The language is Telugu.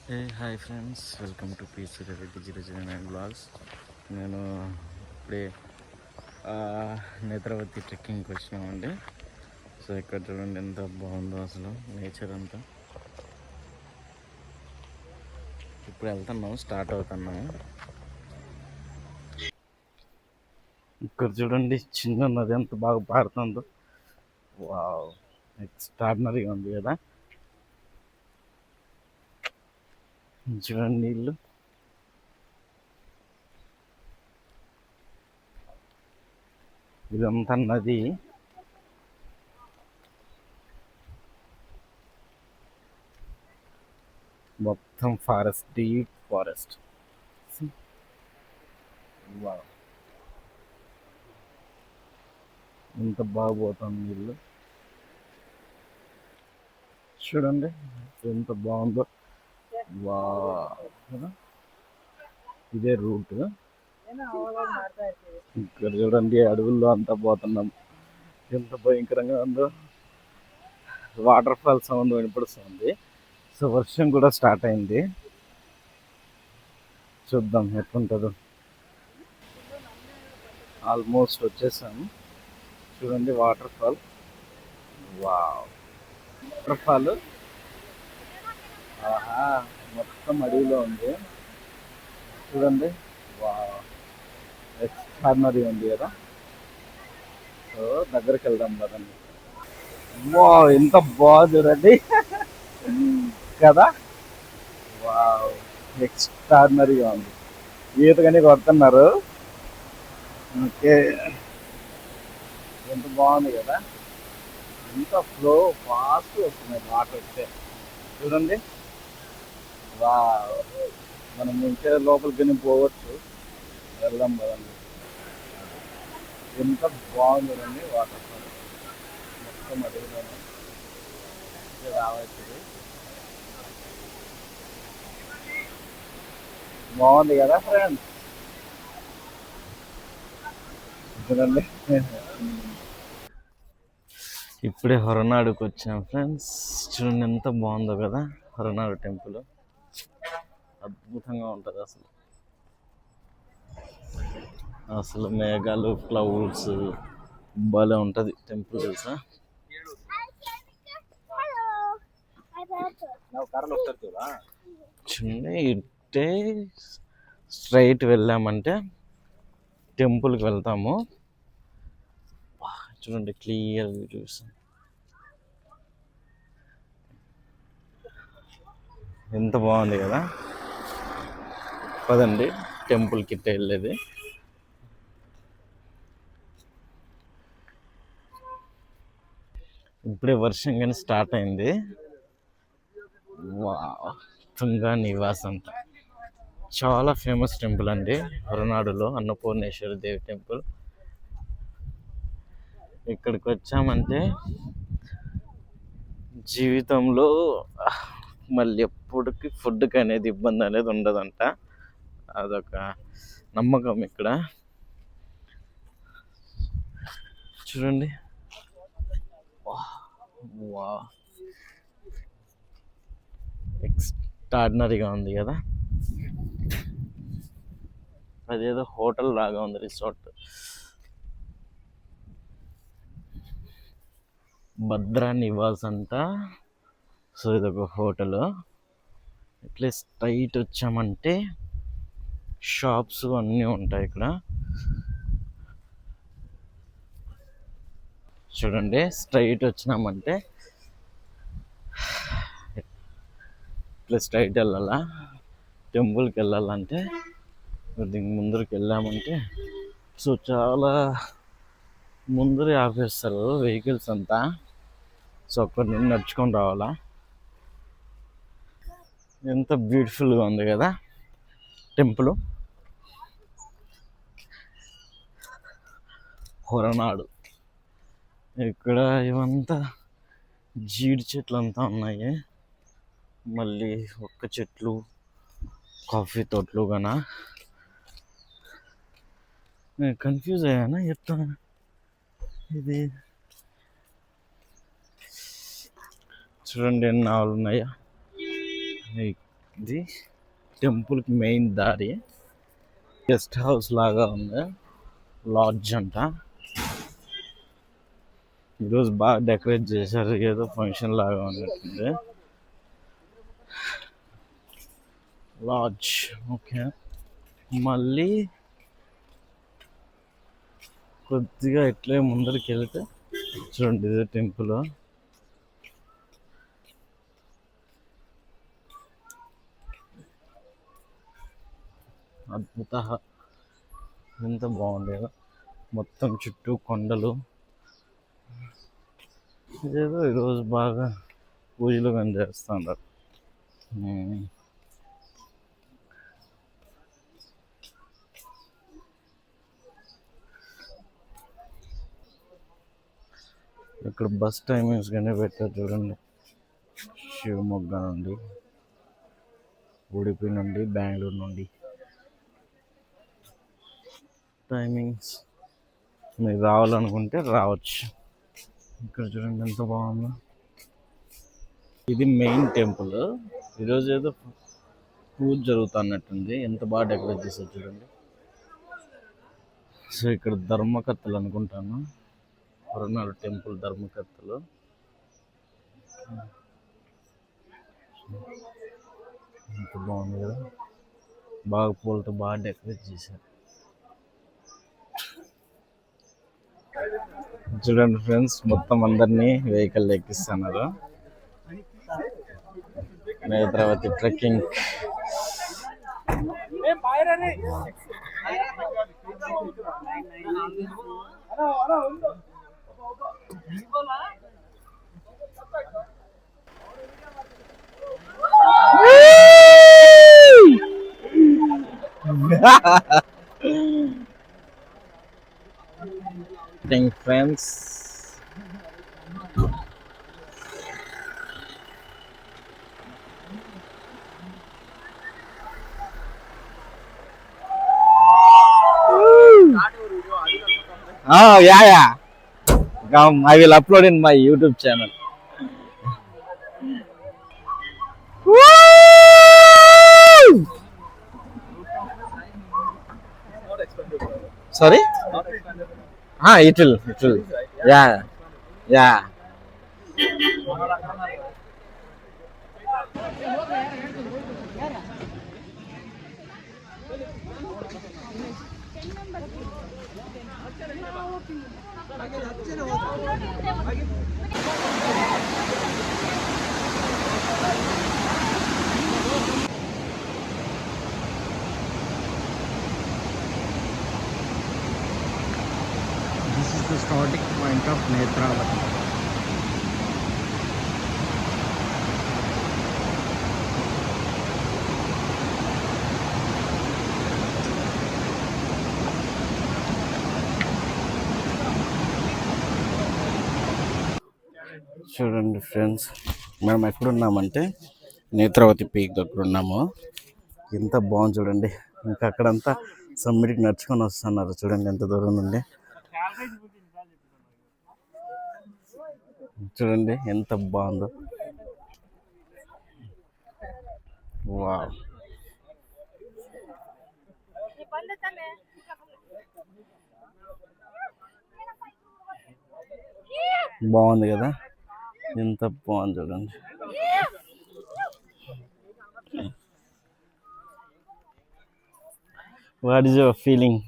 హాయ్ ఫ్రెండ్స్, వెల్కమ్ టు పీస్ రెడ్డి 009 బ్లాగ్స్. నేను ఇప్పుడే ఆ, నేత్రవతి ట్రెక్కింగ్కి వచ్చినామండి. సో ఇక్కడ చూడండి ఎంత బాగుందో అసలు నేచర్ అంతా. ఇప్పుడు వెళ్తున్నాము, స్టార్ట్ అవుతున్నాము. ఇక్కడ చూడండి చిన్న నది ఎంత బాగా పారుతుందో. వావ్, ఎక్స్ట్రాడినరీగా ఉంది కదా. చూడండి నీళ్ళు. ఇదంతా నది. మొత్తం ఫారెస్ట్, డీప్ ఫారెస్ట్. వావ్, ఎంత బాగా పోతుంది నీళ్ళు. చూడండి ఎంత బాగుందో. వావ్ కదా. ఇదే రూట్. ఇక్కడ చూడండి అడవుల్లో అంతా పోతున్నాం. ఎంత భయంకరంగా ఉందో. వాటర్ ఫాల్ సౌండ్ వినపడుతుంది. సో వర్షం కూడా స్టార్ట్ అయింది. చూద్దాం ఎట్లుంటుందో. ఆల్మోస్ట్ వచ్చేసాము. చూడండి water fall. Wow, water fall. ఆహా, మొత్తం అడవిలో ఉంది. చూడండి. వావ్, ఎక్స్ట్రాడినరీ ఉంది కదా. సో దగ్గరికి వెళ్దాం కదండి. వావ్, ఎంత బాగా చూడండి కదా. వావ్, ఎక్స్ట్రాడినరీగా ఉంది. ఈత కానీ కొడుతున్నారు. ఓకే, ఎంత బాగుంది కదా. ఎంత ఫ్లో ఫాస్ట్ వస్తున్నాయి వాటర్ వస్తే. చూడండి. వావ్, మనం ఇంకే లోపలికి పోవచ్చు. వెళ్దాం కదండి. ఎంత బాగుంది చూడండి వాటర్ ఫాల్. మొత్తం అడిగిలోనే రావచ్చు. బాగుంది కదా ఫ్రెండ్స్. చూడండి. ఇప్పుడే హొరనాడుకి వచ్చాం ఫ్రెండ్స్. చూడండి ఎంత బాగుందో కదా హొరనాడు టెంపుల్. అద్భుతంగా ఉంటుంది అసలు. అసలు మేఘాలు, క్లౌడ్స్, భలే ఉంటుంది టెంపుల్ తెలుసా. చూడండి ఇట్టే స్ట్రైట్ వెళ్ళామంటే టెంపుల్కి వెళ్తాము. చూడండి క్లియర్ వ్యూస్. ఎంత బాగుంది కదా. పదండి టెంపుల్కి ఇట్టే వెళ్ళేది. ఇప్పుడే వర్షం కానీ స్టార్ట్ అయింది. తుంగా నివాస్ అంట చాలా ఫేమస్ టెంపుల్ అండి హొరనాడులో. అన్నపూర్ణేశ్వరి దేవి టెంపుల్. ఇక్కడికి వచ్చామంటే జీవితంలో మళ్ళీ ఎప్పటికీ ఫుడ్కి అనేది ఇబ్బంది అనేది ఉండదంట. అదొక నమ్మకం ఇక్కడ. చూడండి. వా, ఎక్స్ట్రాడినరీగా ఉంది కదా. అదేదో హోటల్ లాగా ఉంది, రిసార్ట్. భద్రా నివాస్ అంట. సో ఇదొక హోటల్. ఇట్లా స్ట్రైట్ వచ్చామంటే షాప్స్ అన్నీ ఉంటాయి ఇక్కడ. చూడండి స్ట్రైట్ వచ్చినామంటే ఇట్లా స్ట్రైట్ వెళ్ళాలా. టెంపుల్కి వెళ్ళాలంటే దీనికి ముందరికి వెళ్ళామంటే సో చాలా ముందరే ఆపేస్తారు వెహికల్స్ అంతా. సో అక్కడి నుండి నడుచుకొని రావాలా. ఎంత బ్యూటిఫుల్గా ఉంది కదా టెంపుల్. హొరనాడు. ఇక్కడ ఇవంతా జీడి చెట్లు అంతా ఉన్నాయి. మళ్ళీ ఒక్క చెట్లు, కాఫీ తోటలు గన. నేను కన్ఫ్యూజ్ అయ్యానా ఎట్లా ఇది. చూడండి ఎన్ని ఆవులు ఉన్నాయా. ఇది టెంపుల్కి మెయిన్ దారి. గెస్ట్ హౌస్ లాగా ఉంది, లాడ్జ్ అంట. ఈరోజు బాగా డెకరేట్ చేశారు, ఏదో ఫంక్షన్ లాగా ఉన్నట్టుంది. Lodge okay. మళ్ళీ కొద్దిగా ఇట్లే ముందరికి వెళ్తే చూడండి ఇదే టెంపుల్. అద్భుత, ఎంత బాగుంది కదా, మొత్తం చుట్టూ కొండలు. ఇదేదో ఈరోజు బాగా పూజలు కానీ చేస్తున్నారు. ఇక్కడ బస్ టైమింగ్స్ కానీ పెట్టారు చూడండి. శివమొగ్గ నుండి, ఉడిపి నుండి, బెంగళూరు నుండి టైమింగ్స్. మీరు రావాలనుకుంటే రావచ్చు. ఇక్కడ చూడండి ఎంత బాగుందో. ఇది మెయిన్ టెంపుల్. ఈరోజు ఏదో పూజ జరుగుతున్నట్టుంది, ఎంత బాగా డెకరేట్ చేశారు చూడండి. సో ఇక్కడ ధర్మకర్తలు అనుకుంటాను, పురనాడు టెంపుల్ ధర్మకర్తలు. ఎంత బాగుంది కదా, బాగా పూలతో బాగా డెకరేట్ చేశారు. చూడండి ఫ్రెండ్స్, మొత్తం అందరినీ వెహికల్ ఎక్కిస్తున్నారు. Netravati trekking. Friends, yeah. I will upload in my YouTube channel. Sorry? It will. Yeah. This is the starting point of Netravati. చూడండి ఫ్రెండ్స్, మనం ఎక్కడున్నామంటే నేత్రావతి పీక్ దగ్గర ఉన్నాము. ఎంత బాగుంది చూడండి. ఇంకా అక్కడంతా సమ్మిడికి నడుచుకొని వస్తున్నారు చూడండి, ఎంత దూరం నుండి. చూడండి ఎంత బాగుందో. వావ్, బాగుంది కదా, ఎంత బాగుంది చూడండి. What is your feeling?